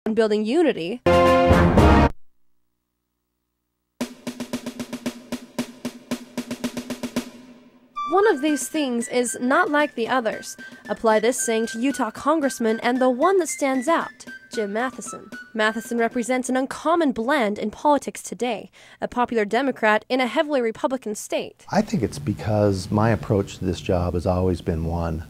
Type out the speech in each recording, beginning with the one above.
on building unity. One of these things is not like the others. Apply this saying to Utah Congressman and the one that stands out, Jim Matheson. Matheson represents an uncommon blend in politics today, a popular Democrat in a heavily Republican state. I think it's because my approach to this job has always been one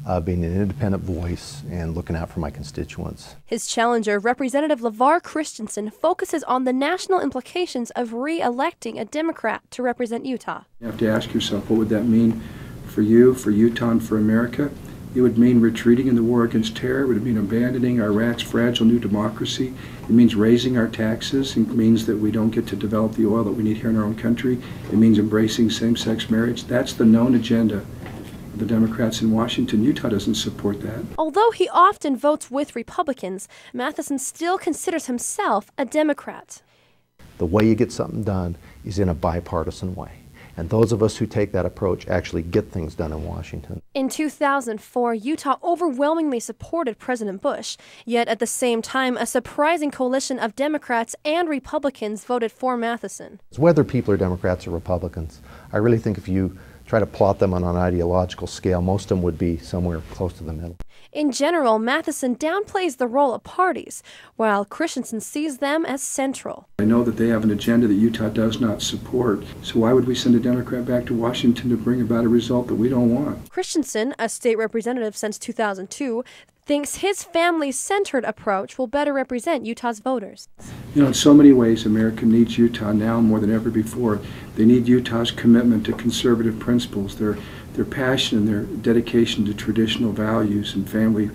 of being an independent voice and looking out for my constituents. His challenger, Representative LaVar Christensen, focuses on the national implications of re-electing a Democrat to represent Utah. You have to ask yourself, what would that mean for you, for Utah, and for America? It would mean retreating in the war against terror. It would mean abandoning Iraq's fragile new democracy. It means raising our taxes. It means that we don't get to develop the oil that we need here in our own country. It means embracing same-sex marriage. That's the known agenda of the Democrats in Washington. Utah doesn't support that. Although he often votes with Republicans, Matheson still considers himself a Democrat. The way you get something done is in a bipartisan way. And those of us who take that approach actually get things done in Washington. In 2004, Utah overwhelmingly supported President Bush, yet at the same time, a surprising coalition of Democrats and Republicans voted for Matheson. Whether people are Democrats or Republicans, I really think if you try to plot them on an ideological scale, most of them would be somewhere close to the middle. In general, Matheson downplays the role of parties, while Christensen sees them as central. I know that they have an agenda that Utah does not support, so why would we send a Democrat back to Washington to bring about a result that we don't want? Christensen, a state representative since 2002, thinks his family-centered approach will better represent Utah's voters. You know, in so many ways, America needs Utah now more than ever before. They need Utah's commitment to conservative principles, their passion and their dedication to traditional values and family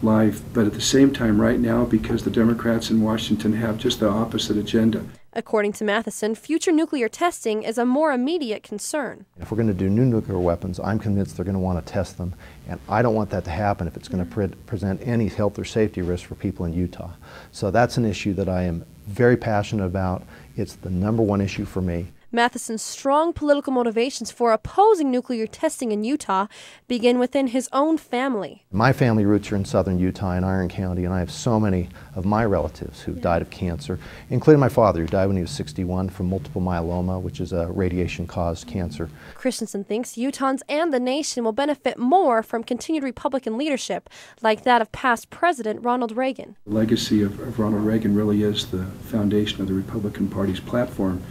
life, but at the same time right now, because the Democrats in Washington have just the opposite agenda. According to Matheson, future nuclear testing is a more immediate concern. If we're going to do new nuclear weapons, I'm convinced they're going to want to test them, and I don't want that to happen if it's going to present any health or safety risk for people in Utah. So that's an issue that I am very passionate about. It's the #1 issue for me. Matheson's strong political motivations for opposing nuclear testing in Utah begin within his own family. My family roots are in southern Utah in Iron County, and I have so many of my relatives who've died of cancer, including my father, who died when he was 61 from multiple myeloma, which is a radiation-caused cancer. Christensen thinks Utahns and the nation will benefit more from continued Republican leadership, like that of past President Ronald Reagan. The legacy of Ronald Reagan really is the foundation of the Republican Party's platform.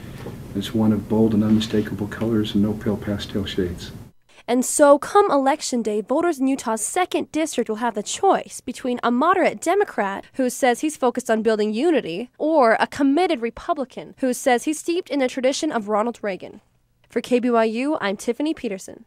It's one of bold and unmistakable colors and no pale pastel shades. And so, come Election Day, voters in Utah's 2nd District will have the choice between a moderate Democrat who says he's focused on building unity, or a committed Republican who says he's steeped in the tradition of Ronald Reagan. For KBYU, I'm Tiffany Peterson.